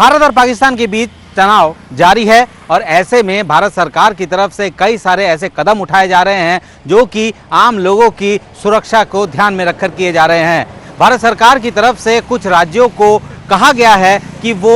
भारत और पाकिस्तान के बीच तनाव जारी है और ऐसे में भारत सरकार की तरफ से कई सारे ऐसे कदम उठाए जा रहे हैं जो कि आम लोगों की सुरक्षा को ध्यान में रखकर किए जा रहे हैं। भारत सरकार की तरफ से कुछ राज्यों को कहा गया है कि वो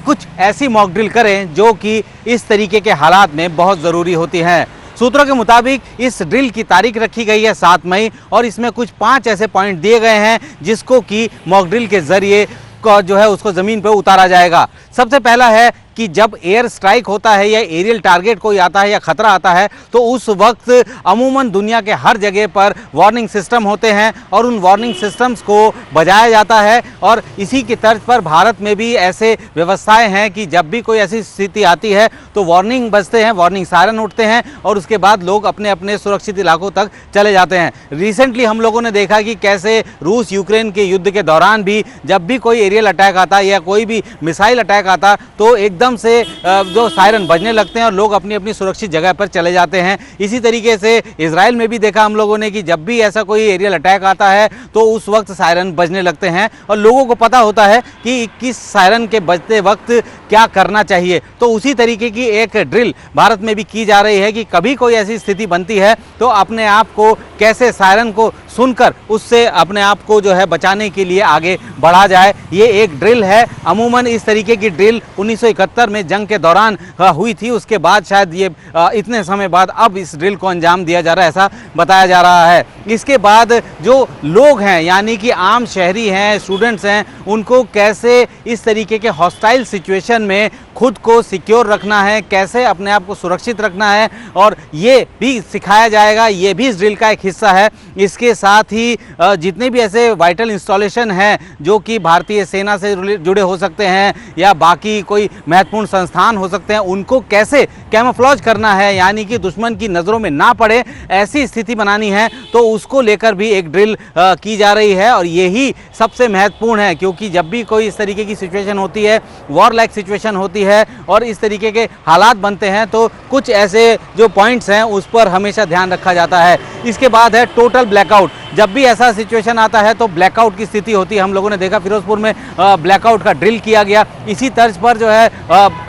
कुछ ऐसी मॉक ड्रिल करें जो कि इस तरीके के हालात में बहुत ज़रूरी होती हैं। सूत्रों के मुताबिक इस ड्रिल की तारीख रखी गई है 7 मई और इसमें कुछ 5 ऐसे पॉइंट दिए गए हैं जिसको कि मॉक ड्रिल के जरिए जो है उसको ज़मीन पर उतारा जाएगा। सबसे पहला है कि जब एयर स्ट्राइक होता है या एरियल टारगेट कोई आता है या खतरा आता है तो उस वक्त अमूमन दुनिया के हर जगह पर वार्निंग सिस्टम होते हैं और उन वार्निंग सिस्टम्स को बजाया जाता है और इसी की तर्ज पर भारत में भी ऐसे व्यवस्थाएं हैं कि जब भी कोई ऐसी स्थिति आती है तो वार्निंग बजते हैं, वार्निंग सायरन उठते हैं और उसके बाद लोग अपने अपने सुरक्षित इलाकों तक चले जाते हैं। रिसेंटली हम लोगों ने देखा कि कैसे रूस यूक्रेन के युद्ध के दौरान भी जब भी कोई एरियल अटैक आता या कोई भी मिसाइल अटैक आता तो एकदम से जो सायरन बजने लगते हैं और लोग अपनी अपनी सुरक्षित जगह पर चले जाते हैं। इसी तरीके से इजराइल में भी देखा हम लोगों ने कि जब भी ऐसा कोई एरियल अटैक आता है तो उस वक्त सायरन बजने लगते हैं और लोगों को पता होता है कि किस सायरन के बजते वक्त क्या करना चाहिए। तो उसी तरीके की एक ड्रिल भारत में भी की जा रही है कि कभी कोई ऐसी स्थिति बनती है तो अपने आप को कैसे सायरन को सुनकर उससे अपने आप को जो है बचाने के लिए आगे बढ़ा जाए। ये एक ड्रिल है। अमूमन इस तरीके की ड्रिल 1971 में जंग के दौरान हुई थी, उसके बाद शायद ये इतने समय बाद अब इस ड्रिल को अंजाम दिया जा रहा है, ऐसा बताया जा रहा है। इसके बाद जो लोग हैं यानी कि आम शहरी हैं, स्टूडेंट्स हैं, उनको कैसे इस तरीके के हॉस्टाइल सिचुएशन में खुद को सिक्योर रखना है, कैसे अपने आप को सुरक्षित रखना है और ये भी सिखाया जाएगा। ये भी इस ड्रिल का एक हिस्सा है। इसके साथ ही जितने भी ऐसे वाइटल इंस्टॉलेशन हैं जो कि भारतीय सेना से जुड़े हो सकते हैं या बाकी कोई महत्वपूर्ण संस्थान हो सकते हैं, उनको कैसे कैमोफ्लेज करना है यानी कि दुश्मन की नज़रों में ना पड़े ऐसी स्थिति बनानी है, तो उसको लेकर भी एक ड्रिल की जा रही है। और यही सबसे महत्वपूर्ण है क्योंकि जब भी कोई इस तरीके की सिचुएशन होती है, वॉर लाइक सिचुएशन होती है और इस तरीके के हालात बनते हैं तो कुछ ऐसे जो पॉइंट्स हैं उस पर हमेशा ध्यान रखा जाता है। इसके बाद है टोटल ब्लैकआउट। जब भी ऐसा सिचुएशन आता है तो ब्लैकआउट की स्थिति होती है। हम लोगों ने देखा फिरोजपुर में ब्लैकआउट का ड्रिल किया गया। इसी तर्ज पर जो है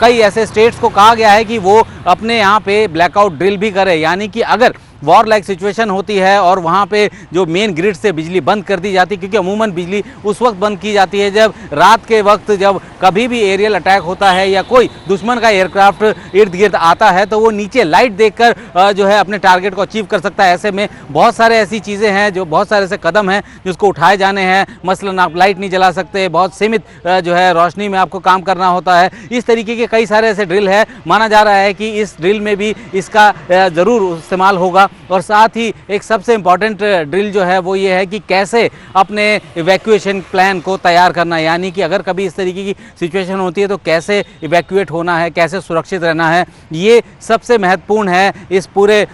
कई ऐसे स्टेट्स को कहा गया है कि वो अपने यहाँ पे ब्लैकआउट ड्रिल भी करें, यानी कि अगर वॉर लाइक सिचुएशन होती है और वहाँ पे जो मेन ग्रिड से बिजली बंद कर दी जाती है, क्योंकि अमूमन बिजली उस वक्त बंद की जाती है जब रात के वक्त जब कभी भी एरियल अटैक होता है या कोई दुश्मन का एयरक्राफ्ट इर्द गिर्द आता है तो वो नीचे लाइट देखकर जो है अपने टारगेट को अचीव कर सकता है। ऐसे में बहुत सारे ऐसी चीज़ें हैं जो बहुत सारे ऐसे कदम हैं जिसको उठाए जाने हैं। मसलन आप लाइट नहीं जला सकते, बहुत सीमित जो है रोशनी में आपको काम करना होता है। इस तरीके के कई सारे ऐसे ड्रिल है। माना जा रहा है कि इस ड्रिल में भी इसका ज़रूर इस्तेमाल होगा। और साथ ही एक सबसे इम्पॉर्टेंट ड्रिल जो है वो ये है कि कैसे अपने इवैक्यूएशन प्लान को तैयार करना, यानी कि अगर कभी इस तरीके की सिचुएशन होती है तो कैसे इवैक्यूएट होना है, कैसे सुरक्षित रहना है। ये सबसे महत्वपूर्ण है इस पूरे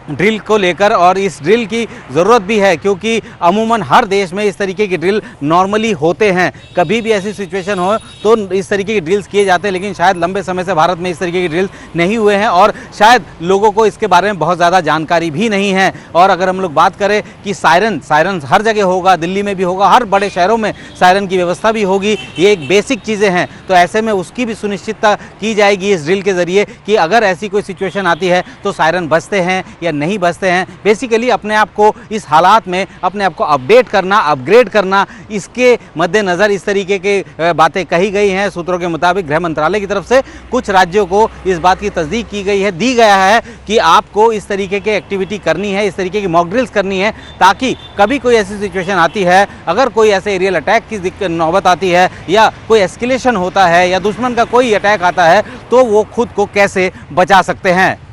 ड्रिल को लेकर और इस ड्रिल की ज़रूरत भी है क्योंकि अमूमन हर देश में इस तरीके के ड्रिल नॉर्मली होते हैं। कभी भी ऐसी सिचुएशन हो तो इस तरीके के ड्रिल्स किए जाते हैं, लेकिन शायद लंबे समय से भारत में इस तरीके के ड्रिल्स नहीं हुए हैं और शायद लोगों को इसके बारे में बहुत ज़्यादा जानकारी भी नहीं है। और अगर हम लोग बात करें कि सायरन हर जगह होगा, दिल्ली में भी होगा, हर बड़े शहरों में सायरन की व्यवस्था भी होगी, ये एक बेसिक चीज़ें हैं। तो ऐसे में उसकी भी सुनिश्चितता की जाएगी इस ड्रिल के ज़रिए कि अगर ऐसी कोई सिचुएशन आती है तो सायरन बजते हैं या नहीं बचते हैं। बेसिकली अपने आप को इस हालात में अपने आप को अपडेट करना, अपग्रेड करना, इसके मद्देनज़र इस तरीके के बातें कही गई हैं। सूत्रों के मुताबिक गृह मंत्रालय की तरफ से कुछ राज्यों को इस बात की तस्दीक की गई है, दी गया है कि आपको इस तरीके की एक्टिविटी करनी है, इस तरीके की मॉक ड्रिल्स करनी है ताकि कभी कोई ऐसी सिचुएशन आती है, अगर कोई ऐसे एरियल अटैक की नौबत आती है या कोई एस्केलेशन होता है या दुश्मन का कोई अटैक आता है तो वो खुद को कैसे बचा सकते हैं।